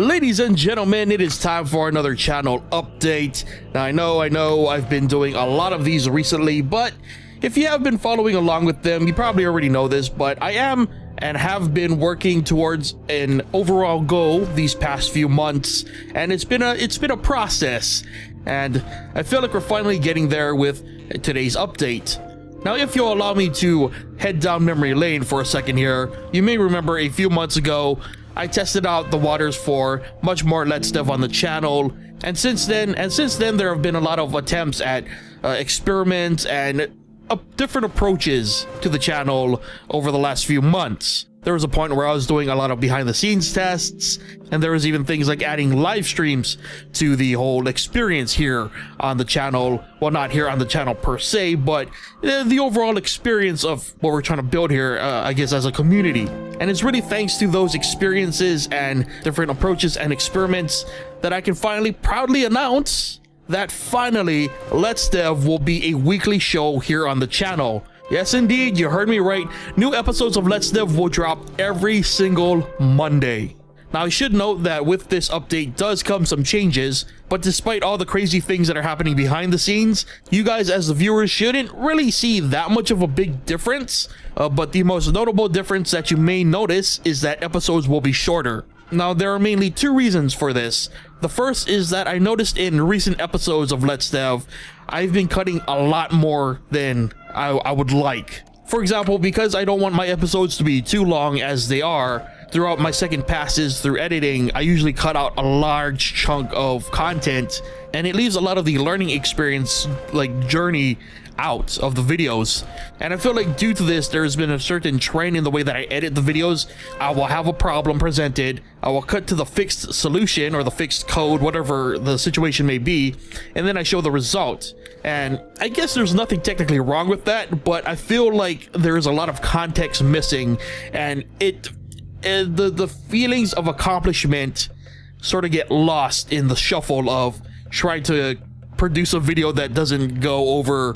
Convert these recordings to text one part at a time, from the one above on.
Ladies and gentlemen, it is time for another channel update. Now I know I've been doing a lot of these recently, but if you have been following along with them, you probably already know this, but I am and have been working towards an overall goal these past few months, and it's been a process, and I feel like we're finally getting there with today's update. Now, if you'll allow me to head down memory lane for a second here, you may remember a few months ago I tested out the waters for much more Let's Dev on the channel, and since then there have been a lot of attempts at experiments and different approaches to the channel over the last few months. There was a point where I was doing a lot of behind the scenes tests, and there was even things like adding live streams to the whole experience here on the channel. Well, not here on the channel per se, but the overall experience of what we're trying to build here, I guess, as a community. And it's really thanks to those experiences and different approaches and experiments that I can finally proudly announce that finally Let's Dev will be a weekly show here on the channel. Yes, indeed, you heard me right. New episodes of Let's Dev will drop every single Monday. Now, I should note that with this update does come some changes, but despite all the crazy things that are happening behind the scenes, you guys as the viewers shouldn't really see that much of a big difference. But the most notable difference that you may notice is that episodes will be shorter. Now, there are mainly two reasons for this. The first is that I noticed in recent episodes of Let's Dev, I've been cutting a lot more than I would like. For example, because I don't want my episodes to be too long as they are, throughout my second passes through editing, I usually cut out a large chunk of content, and it leaves a lot of the learning experience, like journey, out of the videos. And I feel like due to this, there's been a certain trend in the way that I edit the videos. I will have a problem presented, I will cut to the fixed solution or the fixed code, whatever the situation may be, and then I show the result. And I guess there's nothing technically wrong with that, but I feel like there's a lot of context missing, and the feelings of accomplishment sort of get lost in the shuffle of trying to produce a video that doesn't go over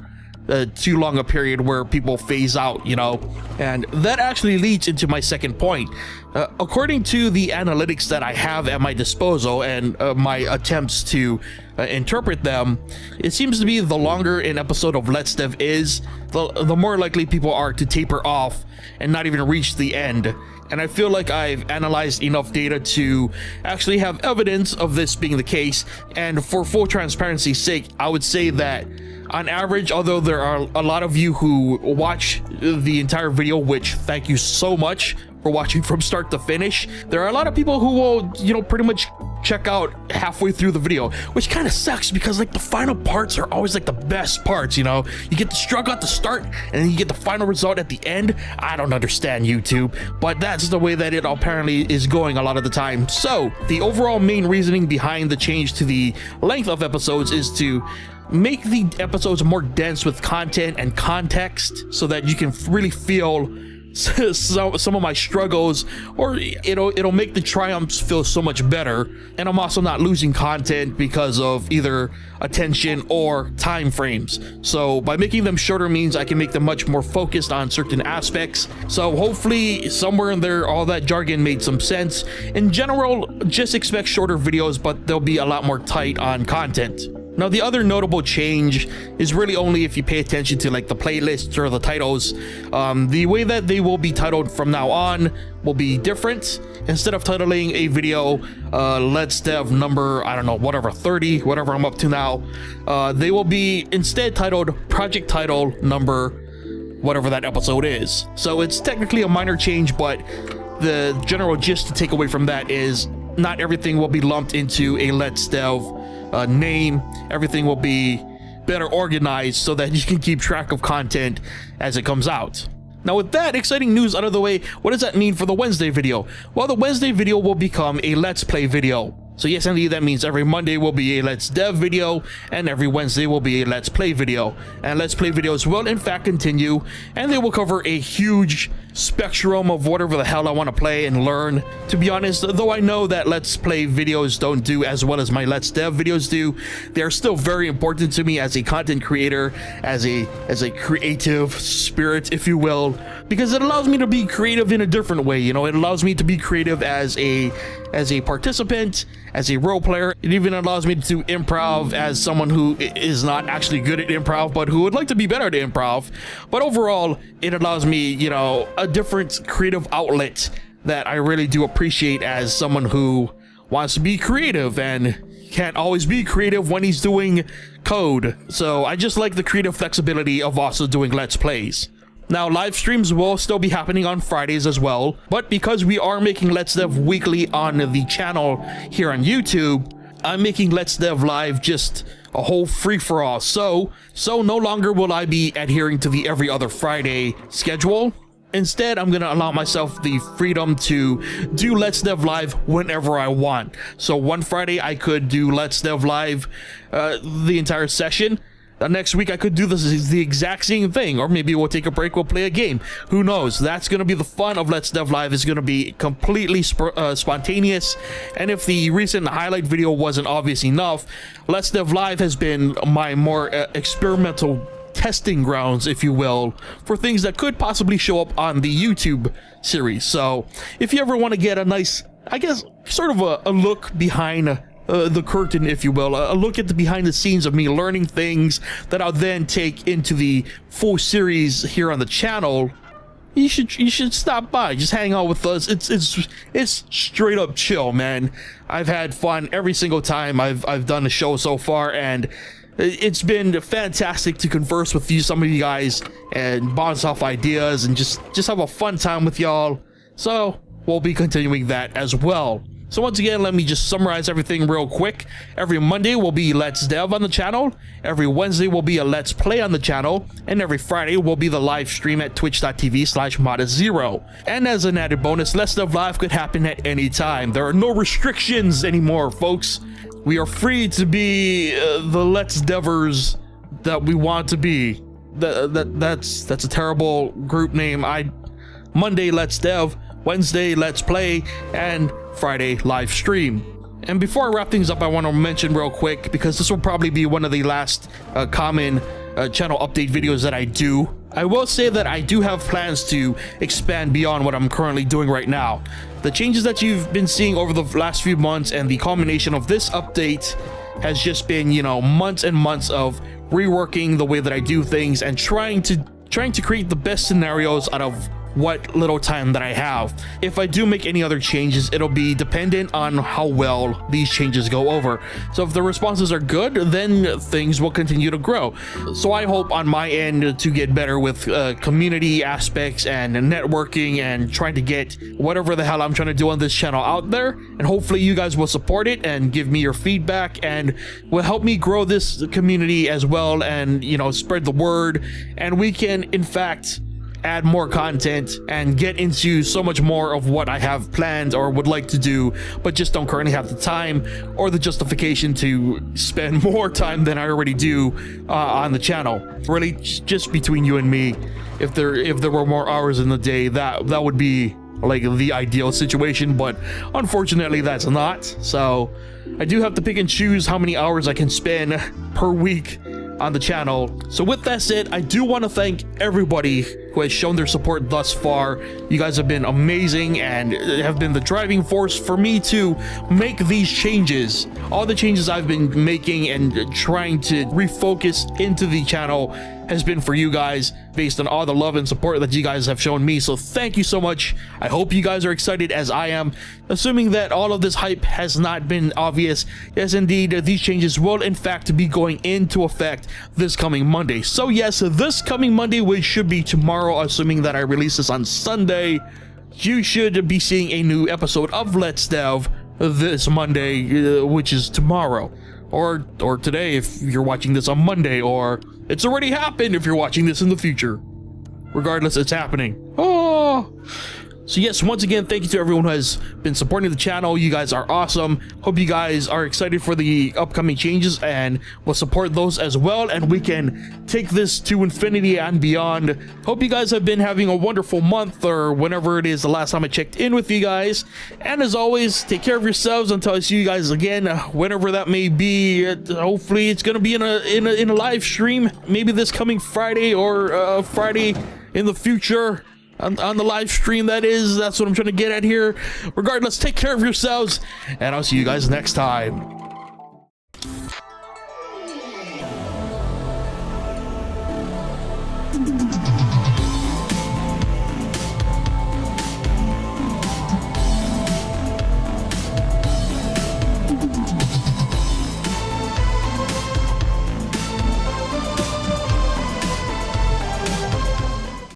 too long a period where people phase out, you know. And that actually leads into my second point. According to the analytics that I have at my disposal and my attempts to interpret them, it seems to be the longer an episode of Let's Dev is, the more likely people are to taper off and not even reach the end. And I feel like I've analyzed enough data to actually have evidence of this being the case. And for full transparency's sake, I would say that on average, although there are a lot of you who watch the entire video, which thank you so much for watching from start to finish, there are a lot of people who will, you know, pretty much check out halfway through the video, which kind of sucks because like the final parts are always like the best parts, you know. You get the struggle at the start and then you get the final result at the end. I don't understand YouTube, but that's the way that it apparently is going a lot of the time. So the overall main reasoning behind the change to the length of episodes is to make the episodes more dense with content and context so that you can really feel some of my struggles, or it'll make the triumphs feel so much better. And I'm also not losing content because of either attention or time frames. So by making them shorter means I can make them much more focused on certain aspects. So hopefully somewhere in there all that jargon made some sense. In general, just expect shorter videos, but they'll be a lot more tight on content. Now, the other notable change is really only if you pay attention to like the playlists or the titles. The way that they will be titled from now on will be different. Instead of titling a video Let's Dev number, I don't know, whatever, 30, whatever I'm up to now, they will be instead titled project title number whatever that episode is. So it's technically a minor change, but the general gist to take away from that is not everything will be lumped into a Let's Dev name. Everything will be better organized so that you can keep track of content as it comes out. Now, with that exciting news out of the way, what does that mean for the Wednesday video? Well, the Wednesday video will become a Let's Play video. So yes, indeed, that means every Monday will be a Let's Dev video, and every Wednesday will be a Let's Play video. And Let's Play videos will in fact continue, and they will cover a huge spectrum of whatever the hell I want to play and learn. To be honest, though I know that Let's Play videos don't do as well as my Let's Dev videos do, they are still very important to me as a content creator, as a creative spirit, if you will, because it allows me to be creative in a different way. You know, it allows me to be creative as a as a participant, as a role player. It even allows me to do improv as someone who is not actually good at improv, but who would like to be better at improv. But overall, it allows me, you know, a different creative outlet that I really do appreciate as someone who wants to be creative and can't always be creative when he's doing code. So I just like the creative flexibility of also doing Let's Plays. Now, live streams will still be happening on Fridays as well, but because we are making Let's Dev weekly on the channel here on YouTube, I'm making Let's Dev Live just a whole free-for-all. So no longer will I be adhering to the every other Friday schedule. Instead, I'm going to allow myself the freedom to do Let's Dev Live whenever I want. So one Friday, I could do Let's Dev Live the entire session. Next week, I could do the exact same thing, or maybe we'll take a break, we'll play a game. Who knows? That's going to be the fun of Let's Dev Live. Is going to be completely spontaneous. And if the recent highlight video wasn't obvious enough, Let's Dev Live has been my more experimental testing grounds, if you will, for things that could possibly show up on the YouTube series. So if you ever want to get a nice, I guess, sort of a look behind the curtain, if you will, a look at the behind the scenes of me learning things that I'll then take into the full series here on the channel, you should stop by, just hang out with us. It's straight up chill, man. I've had fun every single time I've done a show so far, and it's been fantastic to converse with some of you guys and bounce off ideas and just have a fun time with y'all. So we'll be continuing that as well. So once again, let me just summarize everything real quick. Every Monday will be Let's Dev on the channel. Every Wednesday will be a Let's Play on the channel. And every Friday will be the live stream at twitch.tv/Modest0. And as an added bonus, Let's Dev Live could happen at any time. There are no restrictions anymore, folks. We are free to be the Let's Devers that we want to be. That's a terrible group name. Monday Let's Dev, Wednesday Let's Play, and Friday live stream. And before I wrap things up, I want to mention real quick, because this will probably be one of the last common channel update videos that I do. I will say that I do have plans to expand beyond what I'm currently doing right now. The changes that you've been seeing over the last few months and the culmination of this update has just been, you know, months and months of reworking the way that I do things and trying to create the best scenarios out of what little time that I have. If I do make any other changes, it'll be dependent on how well these changes go over. So if the responses are good, then things will continue to grow. So I hope on my end to get better with community aspects and networking and trying to get whatever the hell I'm trying to do on this channel out there. And hopefully you guys will support it and give me your feedback and will help me grow this community as well, and, you know, spread the word, and we can in fact add more content and get into so much more of what I have planned or would like to do, but just don't currently have the time or the justification to spend more time than I already do on the channel. Really, just between you and me, if there were more hours in the day, that would be like the ideal situation, but unfortunately that's not. So I do have to pick and choose how many hours I can spend per week on the channel. So with that said, I do want to thank everybody who has shown their support thus far. You guys have been amazing and have been the driving force for me to make these changes. All the changes I've been making and trying to refocus into the channel has been for you guys, based on all the love and support that you guys have shown me. So thank you so much. I hope you guys are excited as I am. Assuming that all of this hype has not been obvious, yes indeed, these changes will in fact be going into effect this coming Monday. So yes, this coming Monday, which should be tomorrow, assuming that I release this on Sunday, you should be seeing a new episode of Let's Dev this Monday, which is tomorrow, or today if you're watching this on Monday, or it's already happened if you're watching this in the future. Regardless, it's happening. Oh. So yes, once again, thank you to everyone who has been supporting the channel. You guys are awesome. Hope you guys are excited for the upcoming changes and will support those as well, and we can take this to infinity and beyond. Hope you guys have been having a wonderful month, or whenever it is the last time I checked in with you guys. And as always, take care of yourselves until I see you guys again, whenever that may be. Hopefully it's gonna be in a live stream, maybe this coming Friday or Friday in the future. on the live stream. That's what I'm trying to get at here. Regardless, take care of yourselves, and I'll see you guys next time. You